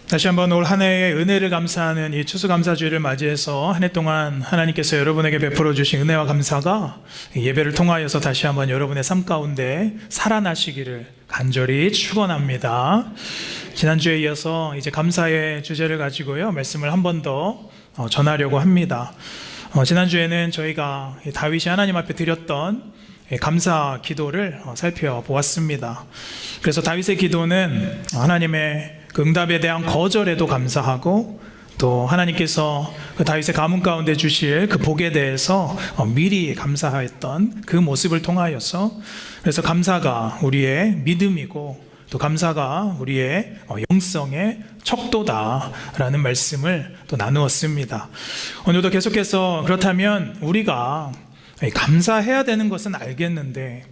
다시 한번 올 한 해의 은혜를 감사하는 이 추수감사주일을 맞이해서 한 해 동안 하나님께서 여러분에게 베풀어 주신 은혜와 감사가 예배를 통하여서 다시 한번 여러분의 삶 가운데 살아나시기를 간절히 축원합니다. 지난주에 이어서 이제 감사의 주제를 가지고요, 말씀을 한 번 더 전하려고 합니다. 지난주에는 저희가 다윗이 하나님 앞에 드렸던 감사 기도를 살펴보았습니다. 그래서 다윗의 기도는 하나님의 그 응답에 대한 거절에도 감사하고, 또 하나님께서 그 다윗의 가문 가운데 주실 그 복에 대해서 미리 감사했던 그 모습을 통하여서, 그래서 감사가 우리의 믿음이고 또 감사가 우리의 영성의 척도다라는 말씀을 또 나누었습니다. 오늘도 계속해서 그렇다면 우리가 감사해야 되는 것은 알겠는데,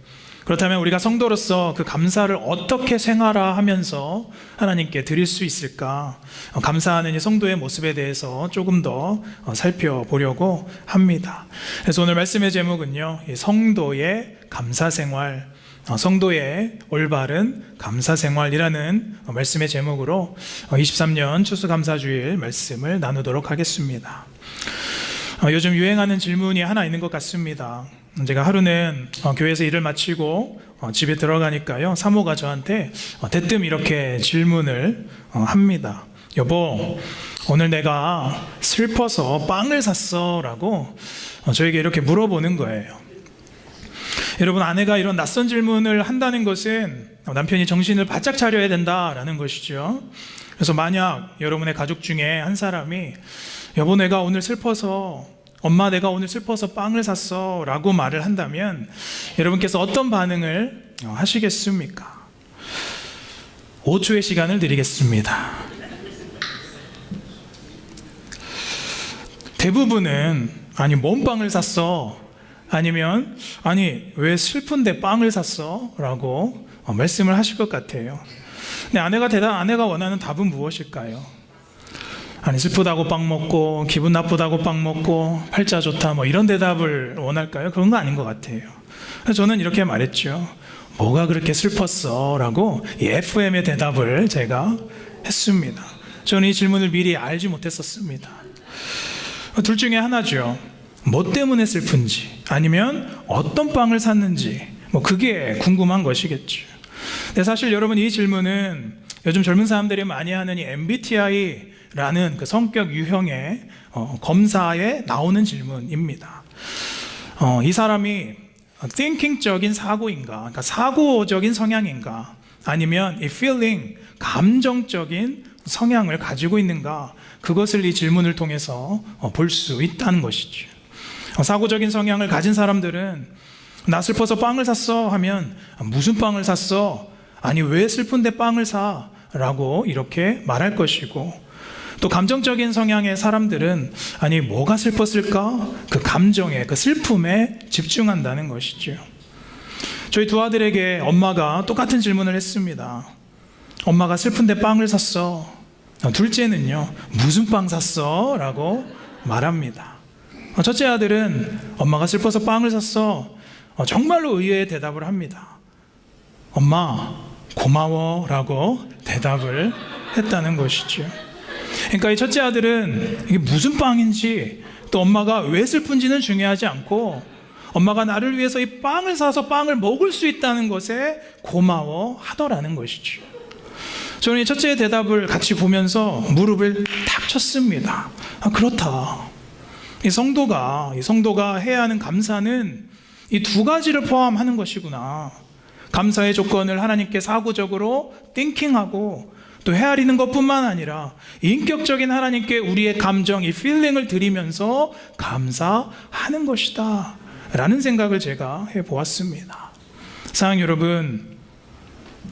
그렇다면 우리가 성도로서 그 감사를 어떻게 생활화하면서 하나님께 드릴 수 있을까? 감사하는 이 성도의 모습에 대해서 조금 더 살펴보려고 합니다. 그래서 오늘 말씀의 제목은요, 이 성도의 감사생활, 성도의 올바른 감사생활이라는 말씀의 제목으로 23년 추수감사주일 말씀을 나누도록 하겠습니다. 요즘 유행하는 질문이 하나 있는 것 같습니다. 제가 하루는 교회에서 일을 마치고 집에 들어가니까요, 사모가 저한테 대뜸 이렇게 질문을 합니다. 여보, 오늘 내가 슬퍼서 빵을 샀어 라고 저에게 이렇게 물어보는 거예요. 여러분, 아내가 이런 낯선 질문을 한다는 것은 남편이 정신을 바짝 차려야 된다라는 것이죠. 그래서 만약 여러분의 가족 중에 한 사람이 여보, 내가 오늘 슬퍼서, 엄마 내가 오늘 슬퍼서 빵을 샀어 라고 말을 한다면 여러분께서 어떤 반응을 하시겠습니까? 5초의 시간을 드리겠습니다. 대부분은 아니 뭔 빵을 샀어? 아니면 아니 왜 슬픈데 빵을 샀어? 라고 말씀을 하실 것 같아요. 근데 아내가 원하는 답은 무엇일까요? 아니 슬프다고 빵 먹고 기분 나쁘다고 빵 먹고 팔자 좋다 뭐 이런 대답을 원할까요? 그런 거 아닌 것 같아요. 그래서 저는 이렇게 말했죠. 뭐가 그렇게 슬펐어? 라고 이 FM의 대답을 제가 했습니다. 저는 이 질문을 미리 알지 못했었습니다. 둘 중에 하나죠. 뭐 때문에 슬픈지, 아니면 어떤 빵을 샀는지, 뭐 그게 궁금한 것이겠죠. 근데 사실 여러분, 이 질문은 요즘 젊은 사람들이 많이 하는 이 MBTI라는 그 성격 유형의 검사에 나오는 질문입니다. 이 사람이 thinking적인 사고인가, 그러니까 사고적인 성향인가, 아니면 이 feeling, 감정적인 성향을 가지고 있는가, 그것을 이 질문을 통해서 볼 수 있다는 것이죠. 사고적인 성향을 가진 사람들은 나 슬퍼서 빵을 샀어 하면 무슨 빵을 샀어? 아니 왜 슬픈데 빵을 사? 라고 이렇게 말할 것이고, 또 감정적인 성향의 사람들은 아니 뭐가 슬펐을까? 그 감정에, 그 슬픔에 집중한다는 것이죠. 저희 두 아들에게 엄마가 똑같은 질문을 했습니다. 엄마가 슬픈데 빵을 샀어. 둘째는요, 무슨 빵 샀어? 라고 말합니다. 첫째 아들은 엄마가 슬퍼서 빵을 샀어. 정말로 의외의 대답을 합니다. 엄마 고마워 라고 대답을 했다는 것이죠. 그러니까 이 첫째 아들은 이게 무슨 빵인지, 또 엄마가 왜 슬픈지는 중요하지 않고 엄마가 나를 위해서 이 빵을 사서 빵을 먹을 수 있다는 것에 고마워하더라는 것이죠. 저는 이 첫째의 대답을 같이 보면서 무릎을 탁 쳤습니다. 그렇다. 이 성도가 해야 하는 감사는 이 두 가지를 포함하는 것이구나. 감사의 조건을 하나님께 사고적으로 띵킹하고 또 헤아리는 것뿐만 아니라 인격적인 하나님께 우리의 감정, 이 필링을 드리면서 감사하는 것이다 라는 생각을 제가 해보았습니다. 사랑하는 여러분,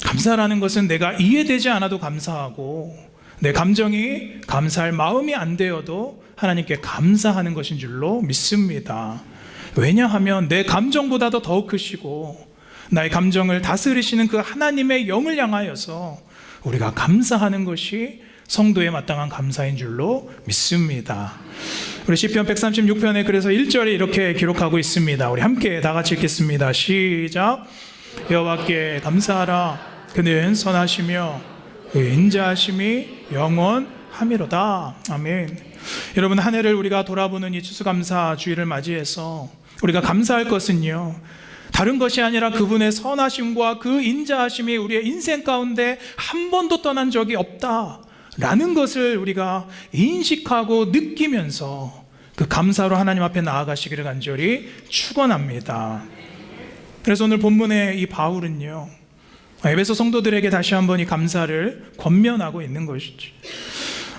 감사라는 것은 내가 이해되지 않아도 감사하고, 내 감정이 감사할 마음이 안 되어도 하나님께 감사하는 것인 줄로 믿습니다. 왜냐하면 내 감정보다도 더 크시고 나의 감정을 다스리시는 그 하나님의 영을 향하여서 우리가 감사하는 것이 성도에 마땅한 감사인 줄로 믿습니다. 우리 시편 136편에 그래서 1절에 이렇게 기록하고 있습니다. 우리 함께 다 같이 읽겠습니다. 시작. 여호와께 감사하라. 그는 선하시며 그 인자하심이 영원함이로다. 아멘. 여러분, 한 해를 우리가 돌아보는 이 추수감사 주일을 맞이해서 우리가 감사할 것은요, 다른 것이 아니라 그분의 선하심과 그 인자하심이 우리의 인생 가운데 한 번도 떠난 적이 없다라는 것을 우리가 인식하고 느끼면서 그 감사로 하나님 앞에 나아가시기를 간절히 축원합니다. 그래서 오늘 본문의 이 바울은요, 에베소 성도들에게 다시 한번 이 감사를 권면하고 있는 것이죠.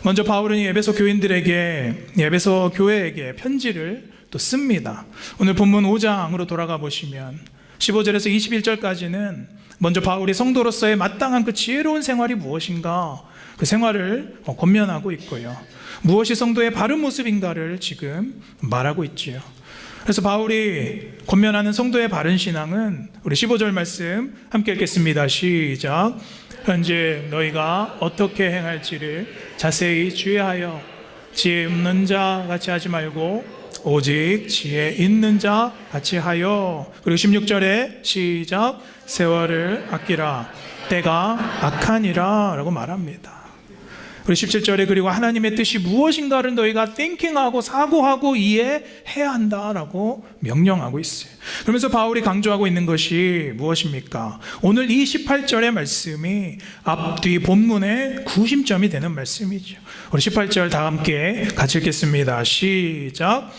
먼저 바울은 이 에베소 교인들에게, 에베소 교회에게 편지를 또 씁니다. 오늘 본문 5장으로 돌아가 보시면 15절에서 21절까지는 먼저 바울이 성도로서의 마땅한 그 지혜로운 생활이 무엇인가, 그 생활을 권면하고 있고요, 무엇이 성도의 바른 모습인가를 지금 말하고 있지요. 그래서 바울이 권면하는 성도의 바른 신앙은 우리 15절 말씀 함께 읽겠습니다. 시작. 현재 너희가 어떻게 행할지를 자세히 주의하여 지혜 없는 자 같이 하지 말고 오직 지혜 있는 자 같이 하여. 그리고 16절에 시작. 세월을 아끼라 때가 악하니라 라고 말합니다. 그리고 17절에 그리고 하나님의 뜻이 무엇인가를 너희가 띵킹하고 사고하고 이해해야 한다라고 명령하고 있어요. 그러면서 바울이 강조하고 있는 것이 무엇입니까? 오늘 이 18절의 말씀이 앞뒤 본문의 구심점이 되는 말씀이죠. 우리 18절 다 함께 같이 읽겠습니다. 시작.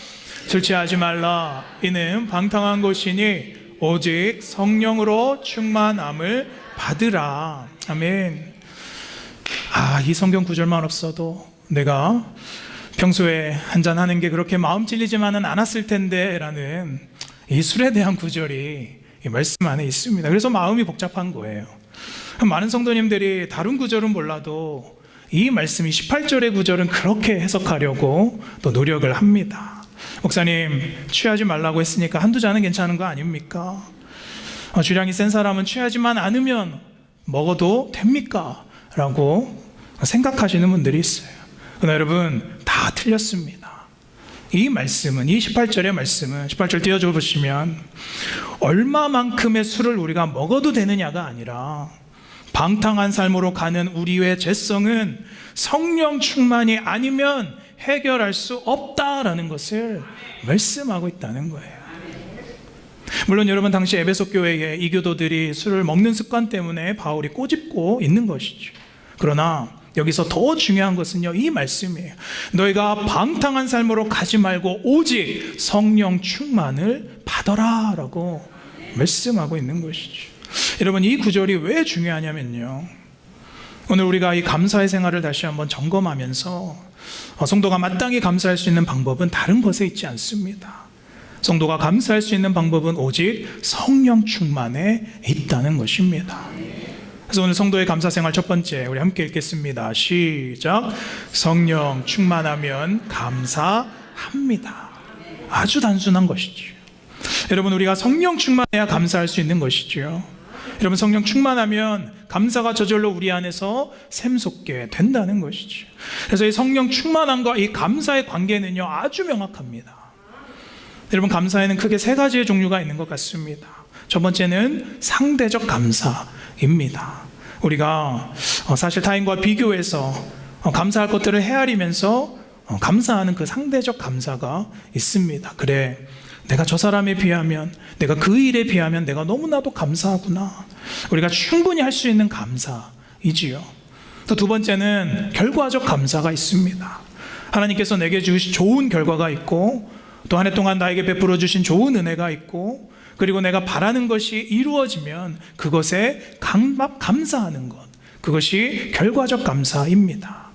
술 취하지 말라. 이는 방탕한 것이니 오직 성령으로 충만함을 받으라. 아멘. 이 성경 구절만 없어도 내가 평소에 한잔하는 게 그렇게 마음 찔리지만은 않았을 텐데 라는 이 술에 대한 구절이 이 말씀 안에 있습니다. 그래서 마음이 복잡한 거예요. 많은 성도님들이 다른 구절은 몰라도 이 말씀이 18절의 구절은 그렇게 해석하려고 또 노력을 합니다. 목사님, 취하지 말라고 했으니까 한두 잔은 괜찮은 거 아닙니까? 주량이 센 사람은 취하지만 않으면 먹어도 됩니까? 라고 생각하시는 분들이 있어요. 그러나 여러분, 다 틀렸습니다. 이 말씀은, 이 18절의 말씀은, 18절 띄워줘 보시면 얼마만큼의 술을 우리가 먹어도 되느냐가 아니라 방탕한 삶으로 가는 우리의 죄성은 성령 충만이 아니면 해결할 수 없다라는 것을 말씀하고 있다는 거예요. 물론 여러분, 당시 에베소 교회의 이교도들이 술을 먹는 습관 때문에 바울이 꼬집고 있는 것이죠. 그러나 여기서 더 중요한 것은요, 이 말씀이에요. 너희가 방탕한 삶으로 가지 말고 오직 성령 충만을 받아라 라고 말씀하고 있는 것이죠. 여러분, 이 구절이 왜 중요하냐면요, 오늘 우리가 이 감사의 생활을 다시 한번 점검하면서 성도가 마땅히 감사할 수 있는 방법은 다른 것에 있지 않습니다. 성도가 감사할 수 있는 방법은 오직 성령 충만에 있다는 것입니다. 그래서 오늘 성도의 감사 생활 첫 번째, 우리 함께 읽겠습니다. 시작. 성령 충만하면 감사합니다. 아주 단순한 것이죠. 여러분, 우리가 성령 충만해야 감사할 수 있는 것이죠. 여러분, 성령 충만하면 감사가 저절로 우리 안에서 샘솟게 된다는 것이죠. 그래서 이 성령 충만함과 이 감사의 관계는요, 아주 명확합니다. 여러분, 감사에는 크게 세 가지의 종류가 있는 것 같습니다. 첫 번째는 상대적 감사입니다. 우리가 사실 타인과 비교해서 감사할 것들을 헤아리면서 감사하는 그 상대적 감사가 있습니다. 그래, 내가 저 사람에 비하면, 내가 그 일에 비하면 내가 너무나도 감사하구나. 우리가 충분히 할 수 있는 감사이지요. 또 두 번째는 결과적 감사가 있습니다. 하나님께서 내게 주신 좋은 결과가 있고, 또 한 해 동안 나에게 베풀어 주신 좋은 은혜가 있고, 그리고 내가 바라는 것이 이루어지면 그것에 감사하는 것, 그것이 결과적 감사입니다.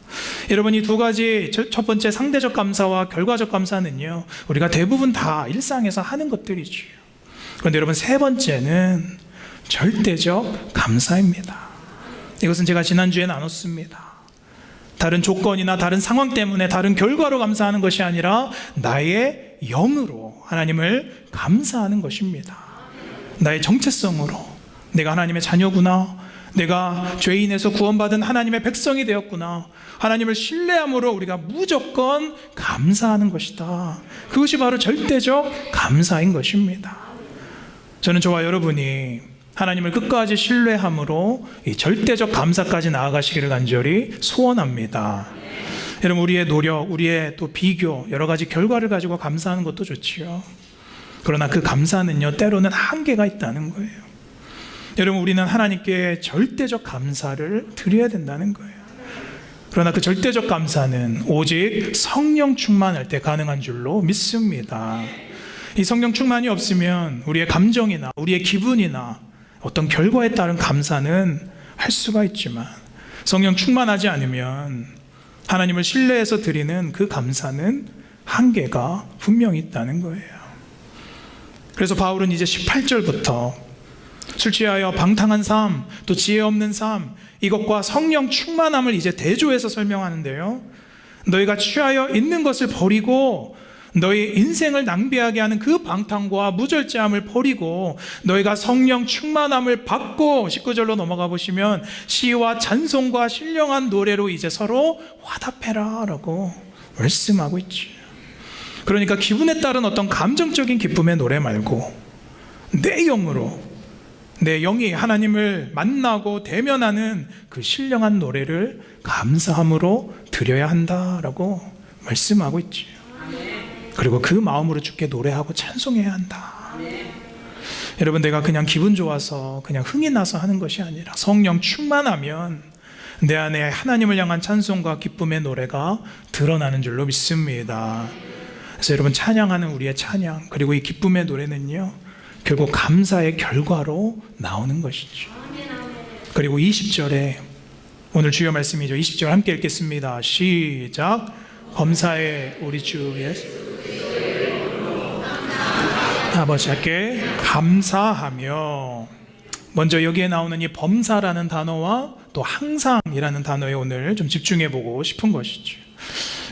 여러분, 이 두 가지, 첫 번째 상대적 감사와 결과적 감사는요, 우리가 대부분 다 일상에서 하는 것들이죠. 그런데 여러분, 세 번째는 절대적 감사입니다. 이것은 제가 지난주에 나눴습니다. 다른 조건이나 다른 상황 때문에 다른 결과로 감사하는 것이 아니라 나의 영으로 하나님을 감사하는 것입니다. 나의 정체성으로 내가 하나님의 자녀구나, 내가 죄인에서 구원받은 하나님의 백성이 되었구나, 하나님을 신뢰함으로 우리가 무조건 감사하는 것이다. 그것이 바로 절대적 감사인 것입니다. 저는 저와 여러분이 하나님을 끝까지 신뢰함으로 이 절대적 감사까지 나아가시기를 간절히 소원합니다. 여러분, 우리의 노력, 우리의 또 비교, 여러 가지 결과를 가지고 감사하는 것도 좋지요. 그러나 그 감사는요, 때로는 한계가 있다는 거예요. 여러분, 우리는 하나님께 절대적 감사를 드려야 된다는 거예요. 그러나 그 절대적 감사는 오직 성령 충만할 때 가능한 줄로 믿습니다. 이 성령 충만이 없으면 우리의 감정이나 우리의 기분이나 어떤 결과에 따른 감사는 할 수가 있지만, 성령 충만하지 않으면 하나님을 신뢰해서 드리는 그 감사는 한계가 분명히 있다는 거예요. 그래서 바울은 이제 18절부터 술 취하여 방탕한 삶, 또 지혜 없는 삶, 이것과 성령 충만함을 이제 대조해서 설명하는데요, 너희가 취하여 있는 것을 버리고 너희 인생을 낭비하게 하는 그 방탕과 무절제함을 버리고 너희가 성령 충만함을 받고, 19절로 넘어가 보시면 시와 찬송과 신령한 노래로 이제 서로 화답해라 라고 말씀하고 있죠. 그러니까 기분에 따른 어떤 감정적인 기쁨의 노래 말고 내 영으로, 내 영이 하나님을 만나고 대면하는 그 신령한 노래를 감사함으로 드려야 한다라고 말씀하고 있죠. 그리고 그 마음으로 주께 노래하고 찬송해야 한다. 여러분, 내가 그냥 기분 좋아서 그냥 흥이 나서 하는 것이 아니라 성령 충만하면 내 안에 하나님을 향한 찬송과 기쁨의 노래가 드러나는 줄로 믿습니다. 그래서 여러분, 찬양하는 우리의 찬양, 그리고 이 기쁨의 노래는요, 결국 감사의 결과로 나오는 것이죠. 그리고 20절에 오늘 주요 말씀이죠. 20절 함께 읽겠습니다. 시작. 범사에 우리 주 예수 아버지께 감사하며. 먼저 여기에 나오는 이 범사라는 단어와 또 항상이라는 단어에 오늘 좀 집중해 보고 싶은 것이죠.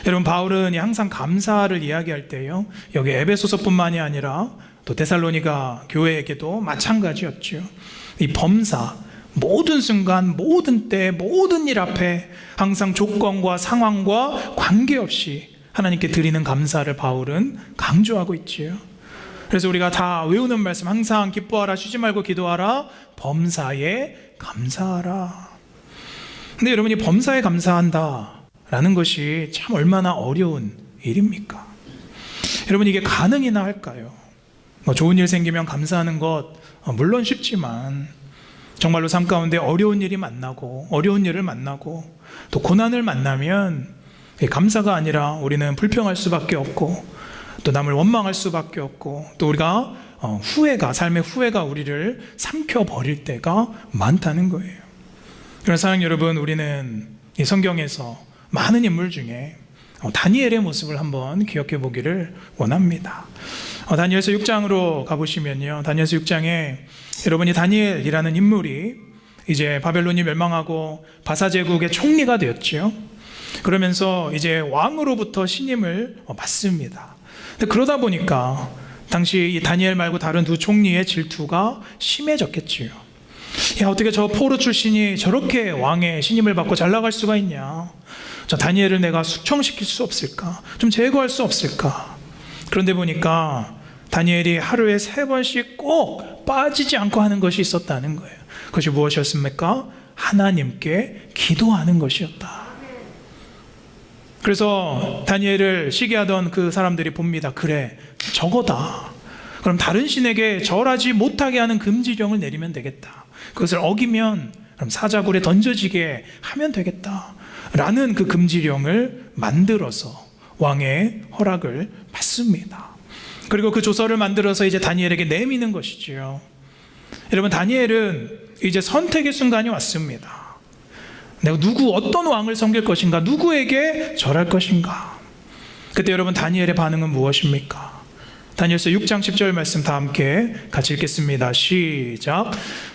여러분, 바울은 항상 감사를 이야기할 때요, 여기 에베소서뿐만이 아니라 또 데살로니가 교회에게도 마찬가지였죠. 이 범사, 모든 순간, 모든 때, 모든 일 앞에 항상 조건과 상황과 관계없이 하나님께 드리는 감사를 바울은 강조하고 있지요. 그래서 우리가 다 외우는 말씀, 항상 기뻐하라, 쉬지 말고 기도하라, 범사에 감사하라. 근데 여러분이 범사에 감사한다 라는 것이 참 얼마나 어려운 일입니까? 여러분, 이게 가능이나 할까요? 좋은 일 생기면 감사하는 것 물론 쉽지만, 정말로 삶 가운데 어려운 일이 만나고 어려운 일을 만나고 또 고난을 만나면 감사가 아니라 우리는 불평할 수밖에 없고 또 남을 원망할 수밖에 없고, 또 우리가 삶의 후회가 우리를 삼켜버릴 때가 많다는 거예요. 그래서 사랑 여러분, 우리는 이 성경에서 많은 인물 중에 다니엘의 모습을 한번 기억해 보기를 원합니다. 다니엘서 6장으로 가보시면요, 다니엘서 6장에 여러분이 다니엘이라는 인물이 이제 바벨론이 멸망하고 바사 제국의 총리가 되었죠. 그러면서 이제 왕으로부터 신임을 받습니다. 근데 그러다 보니까 당시 이 다니엘 말고 다른 두 총리의 질투가 심해졌겠지요. 야, 어떻게 저 포로 출신이 저렇게 왕의 신임을 받고 잘 나갈 수가 있냐? 저 다니엘을 내가 숙청시킬 수 없을까? 좀 제거할 수 없을까? 그런데 보니까 다니엘이 하루에 3번씩 꼭 빠지지 않고 하는 것이 있었다는 거예요. 그것이 무엇이었습니까? 하나님께 기도하는 것이었다. 그래서 다니엘을 시기하던 그 사람들이 봅니다. 그래, 저거다. 그럼 다른 신에게 절하지 못하게 하는 금지령을 내리면 되겠다. 그것을 어기면 그럼 사자굴에 던져지게 하면 되겠다 라는 그 금지령을 만들어서 왕의 허락을 받습니다. 그리고 그 조서를 만들어서 이제 다니엘에게 내미는 것이지요. 여러분, 다니엘은 이제 선택의 순간이 왔습니다. 내가 어떤 왕을 섬길 것인가, 누구에게 절할 것인가. 그때 여러분, 다니엘의 반응은 무엇입니까? 다니엘서 6장 10절 말씀 다 함께 같이 읽겠습니다. 시작.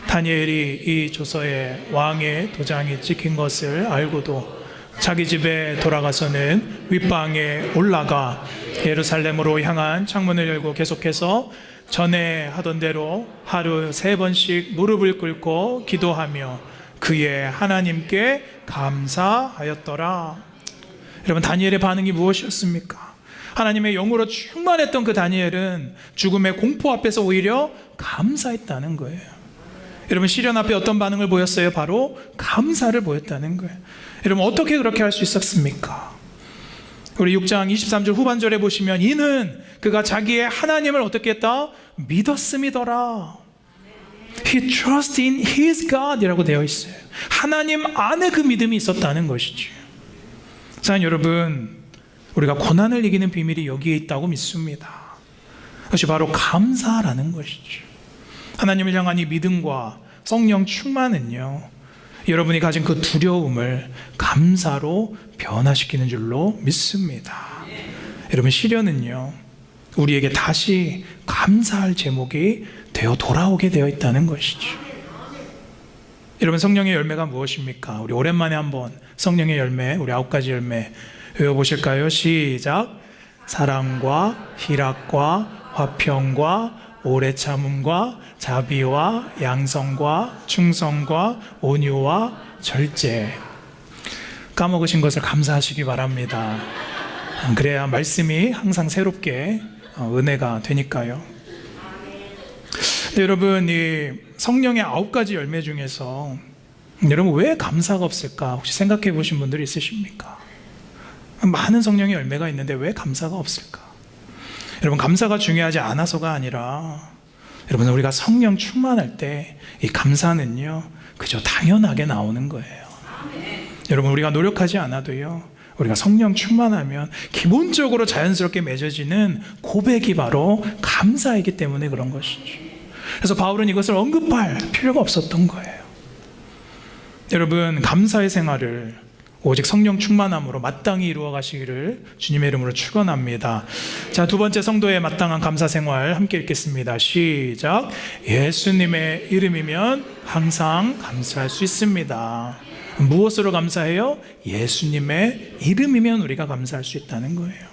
다니엘이 이 조서에 왕의 도장이 찍힌 것을 알고도 자기 집에 돌아가서는 윗방에 올라가 예루살렘으로 향한 창문을 열고 계속해서 전에 하던 대로 하루 3번씩 무릎을 꿇고 기도하며 그의 하나님께 감사하였더라. 여러분, 다니엘의 반응이 무엇이었습니까? 하나님의 영으로 충만했던 그 다니엘은 죽음의 공포 앞에서 오히려 감사했다는 거예요. 여러분, 시련 앞에 어떤 반응을 보였어요? 바로 감사를 보였다는 거예요. 여러분, 어떻게 그렇게 할 수 있었습니까? 우리 6장 23절 후반절에 보시면 이는 그가 자기의 하나님을 어떻게 했다? 믿었음이더라. He trusted in his God 이라고 되어 있어요. 하나님 안에 그 믿음이 있었다는 것이죠. 사랑하는 여러분, 우리가 고난을 이기는 비밀이 여기에 있다고 믿습니다. 그것이 바로 감사라는 것이죠. 하나님을 향한 이 믿음과 성령 충만은요, 여러분이 가진 그 두려움을 감사로 변화시키는 줄로 믿습니다. 여러분, 시련은요, 우리에게 다시 감사할 제목이 되어 돌아오게 되어 있다는 것이죠. 여러분, 성령의 열매가 무엇입니까? 우리 오랜만에 한번 성령의 열매, 우리 9가지 열매 외워보실까요? 시작. 사랑과 희락과 화평과 오래 참음과 자비와 양성과 충성과 온유와 절제. 까먹으신 것을 감사하시기 바랍니다. 그래야 말씀이 항상 새롭게 은혜가 되니까요. 여러분, 이 성령의 9가지 열매 중에서 여러분 왜 감사가 없을까 혹시 생각해 보신 분들이 있으십니까? 많은 성령의 열매가 있는데 왜 감사가 없을까? 여러분, 감사가 중요하지 않아서가 아니라 여러분, 우리가 성령 충만할 때 이 감사는요 그저 당연하게 나오는 거예요. 여러분, 우리가 노력하지 않아도요, 우리가 성령 충만하면 기본적으로 자연스럽게 맺어지는 고백이 바로 감사이기 때문에 그런 것이죠. 그래서 바울은 이것을 언급할 필요가 없었던 거예요. 여러분, 감사의 생활을 오직 성령 충만함으로 마땅히 이루어 가시기를 주님의 이름으로 축원합니다. 자, 두 번째 성도의 마땅한 감사 생활 함께 읽겠습니다. 시작. 예수님의 이름이면 항상 감사할 수 있습니다. 무엇으로 감사해요? 예수님의 이름이면 우리가 감사할 수 있다는 거예요.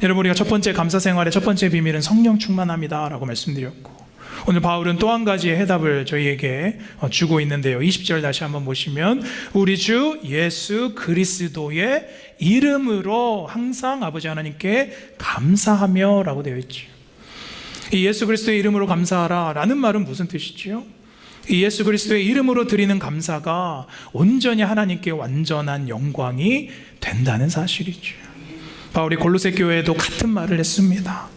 여러분, 우리가 첫 번째 감사 생활의 첫 번째 비밀은 성령 충만함이다 라고 말씀드렸고, 오늘 바울은 또 한 가지의 해답을 저희에게 주고 있는데요. 20절 다시 한번 보시면 우리 주 예수 그리스도의 이름으로 항상 아버지 하나님께 감사하며 라고 되어 있죠. 이 예수 그리스도의 이름으로 감사하라 라는 말은 무슨 뜻이지요? 이 예수 그리스도의 이름으로 드리는 감사가 온전히 하나님께 완전한 영광이 된다는 사실이죠. 바울이 골로새 교회에도 같은 말을 했습니다.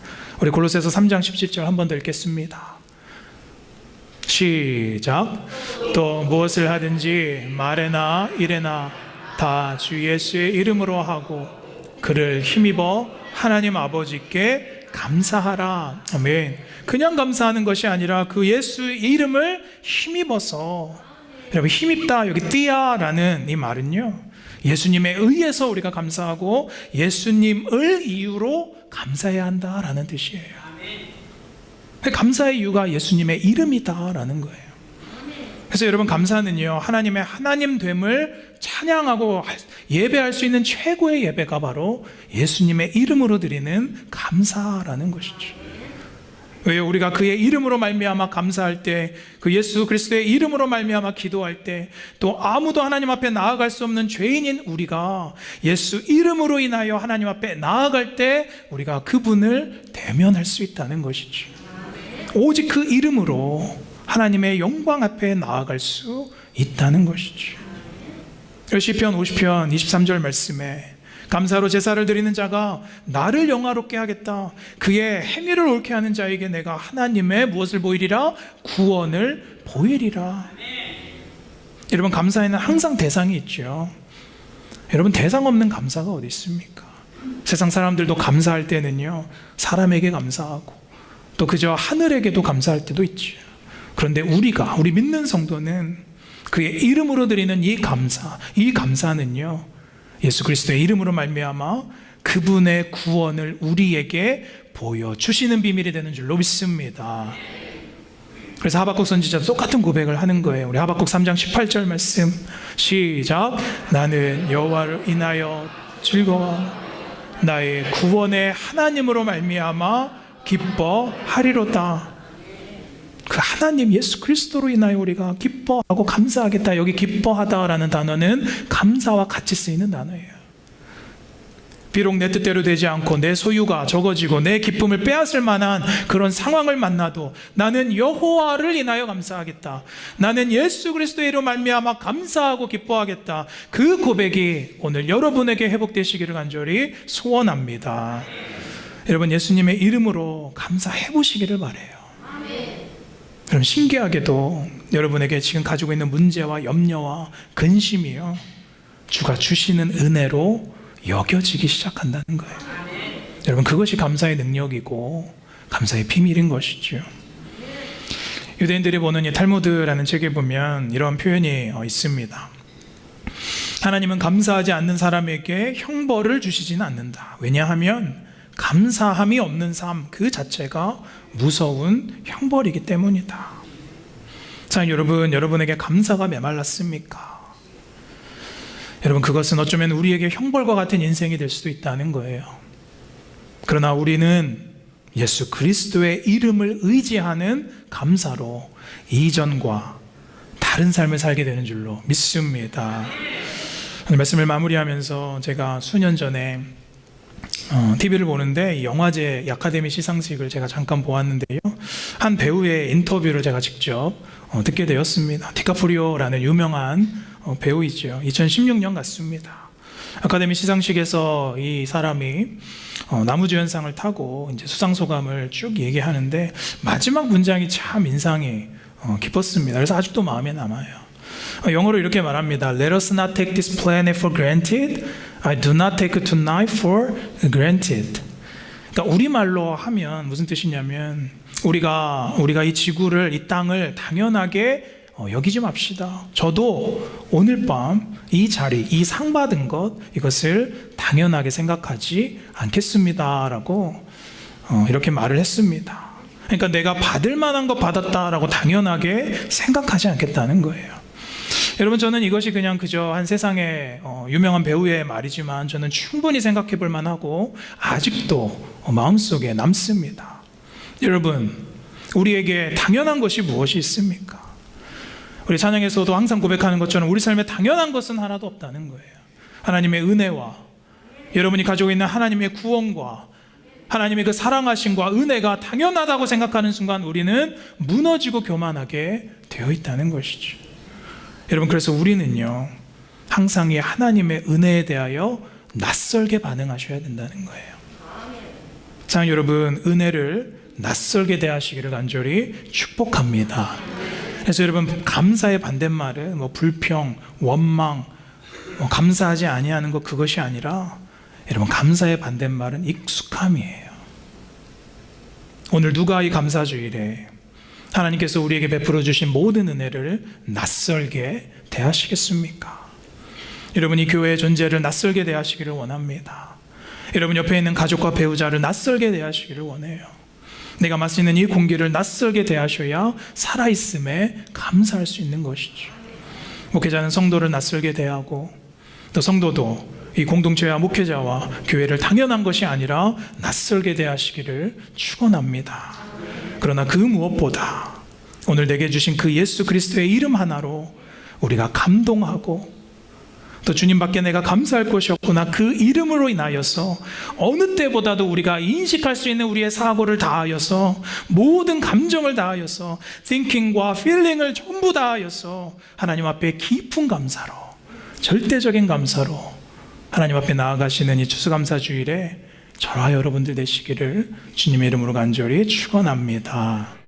우리 골로새서 3장 17절 한 번 더 읽겠습니다. 시작. 또 무엇을 하든지 말에나 일에나 다 주 예수의 이름으로 하고 그를 힘입어 하나님 아버지께 감사하라. 아멘. 그냥 감사하는 것이 아니라 그 예수의 이름을 힘입어서, 여러분, 힘입다 여기 띠아라는 이 말은요, 예수님에 의해서 우리가 감사하고 예수님을 이유로 감사해야 한다라는 뜻이에요. 감사의 이유가 예수님의 이름이다라는 거예요. 그래서 여러분, 감사는요, 하나님의 하나님됨을 찬양하고 예배할 수 있는 최고의 예배가 바로 예수님의 이름으로 드리는 감사라는 것이죠. 왜요? 우리가 그의 이름으로 말미암아 감사할 때, 그 예수 그리스도의 이름으로 말미암아 기도할 때, 또 아무도 하나님 앞에 나아갈 수 없는 죄인인 우리가 예수 이름으로 인하여 하나님 앞에 나아갈 때 우리가 그분을 대면할 수 있다는 것이죠. 오직 그 이름으로 하나님의 영광 앞에 나아갈 수 있다는 것이죠. 시편 50편 23절 말씀에 감사로 제사를 드리는 자가 나를 영화롭게 하겠다. 그의 행위를 옳게 하는 자에게 내가 하나님의 무엇을 보이리라? 구원을 보이리라. 여러분, 감사에는 항상 대상이 있죠. 여러분, 대상 없는 감사가 어디 있습니까? 세상 사람들도 감사할 때는요, 사람에게 감사하고 또 그저 하늘에게도 감사할 때도 있죠. 그런데 우리 믿는 성도는 그의 이름으로 드리는 이 감사는요, 예수 그리스도의 이름으로 말미암아 그분의 구원을 우리에게 보여주시는 비밀이 되는 줄로 믿습니다. 그래서 하박국 선지자도 똑같은 고백을 하는 거예요. 우리 하박국 3장 18절 말씀 시작. 나는 여호와를 인하여 즐거워 나의 구원의 하나님으로 말미암아 기뻐하리로다. 그 하나님 예수 그리스도로 인하여 우리가 기뻐하고 감사하겠다. 여기 기뻐하다라는 단어는 감사와 같이 쓰이는 단어예요. 비록 내 뜻대로 되지 않고 내 소유가 적어지고 내 기쁨을 빼앗을 만한 그런 상황을 만나도 나는 여호와를 인하여 감사하겠다. 나는 예수 그리스도의 이름으로 말미암아 감사하고 기뻐하겠다. 그 고백이 오늘 여러분에게 회복되시기를 간절히 소원합니다. 여러분, 예수님의 이름으로 감사해 보시기를 바라요. 여러분, 신기하게도 여러분에게 지금 가지고 있는 문제와 염려와 근심이요, 주가 주시는 은혜로 여겨지기 시작한다는 거예요. 여러분, 그것이 감사의 능력이고 감사의 비밀인 것이죠. 유대인들이 보는 이 탈무드라는 책에 보면 이런 표현이 있습니다. 하나님은 감사하지 않는 사람에게 형벌을 주시지는 않는다. 왜냐하면 감사함이 없는 삶 그 자체가 무서운 형벌이기 때문이다. 자, 여러분, 여러분에게 감사가 메말랐습니까? 여러분, 그것은 어쩌면 우리에게 형벌과 같은 인생이 될 수도 있다는 거예요. 그러나 우리는 예수 그리스도의 이름을 의지하는 감사로 이전과 다른 삶을 살게 되는 줄로 믿습니다. 말씀을 마무리하면서 제가 수년 전에 TV를 보는데 영화제 아카데미 시상식을 제가 잠깐 보았는데요, 한 배우의 인터뷰를 제가 직접 듣게 되었습니다. 디카프리오라는 유명한 배우이죠. 2016년 같습니다. 아카데미 시상식에서 이 사람이 나무주연상을 타고 이제 수상 소감을 쭉 얘기하는데 마지막 문장이 참 인상이 깊었습니다. 그래서 아직도 마음에 남아요. 영어로 이렇게 말합니다. Let us not take this planet for granted. I do not take tonight for granted. 그러니까 우리말로 하면 무슨 뜻이냐면 우리가 이 지구를, 이 땅을 당연하게 여기지 맙시다. 저도 오늘 밤 이 자리, 이 상 받은 것, 이것을 당연하게 생각하지 않겠습니다라고 이렇게 말을 했습니다. 그러니까 내가 받을 만한 것 받았다라고 당연하게 생각하지 않겠다는 거예요. 여러분, 저는 이것이 그냥 그저 한 세상의 유명한 배우의 말이지만 저는 충분히 생각해 볼 만하고 아직도 마음속에 남습니다. 여러분, 우리에게 당연한 것이 무엇이 있습니까? 우리 찬양에서도 항상 고백하는 것처럼 우리 삶에 당연한 것은 하나도 없다는 거예요. 하나님의 은혜와 여러분이 가지고 있는 하나님의 구원과 하나님의 그 사랑하심과 은혜가 당연하다고 생각하는 순간 우리는 무너지고 교만하게 되어 있다는 것이죠. 여러분, 그래서 우리는요, 항상 이 하나님의 은혜에 대하여 낯설게 반응하셔야 된다는 거예요. 자, 여러분, 은혜를 낯설게 대하시기를 간절히 축복합니다. 그래서 여러분, 감사의 반대말은 불평, 원망, 감사하지 아니하는 것, 그것이 아니라 여러분, 감사의 반대말은 익숙함이에요. 오늘 누가 이 감사주일에 하나님께서 우리에게 베풀어 주신 모든 은혜를 낯설게 대하시겠습니까? 여러분, 이 교회의 존재를 낯설게 대하시기를 원합니다. 여러분, 옆에 있는 가족과 배우자를 낯설게 대하시기를 원해요. 내가 마시는 이 공기를 낯설게 대하셔야 살아있음에 감사할 수 있는 것이죠. 목회자는 성도를 낯설게 대하고 또 성도도 이 공동체와 목회자와 교회를 당연한 것이 아니라 낯설게 대하시기를 축원합니다. 그러나 그 무엇보다 오늘 내게 주신 그 예수 그리스도의 이름 하나로 우리가 감동하고 또 주님밖에 내가 감사할 것이 없구나, 그 이름으로 인하여서 어느 때보다도 우리가 인식할 수 있는 우리의 사고를 다하여서 모든 감정을 다하여서 thinking과 feeling을 전부 다하여서 하나님 앞에 깊은 감사로, 절대적인 감사로 하나님 앞에 나아가시는 이 추수감사주일에 저와 여러분들 되시기를 주님의 이름으로 간절히 축원합니다.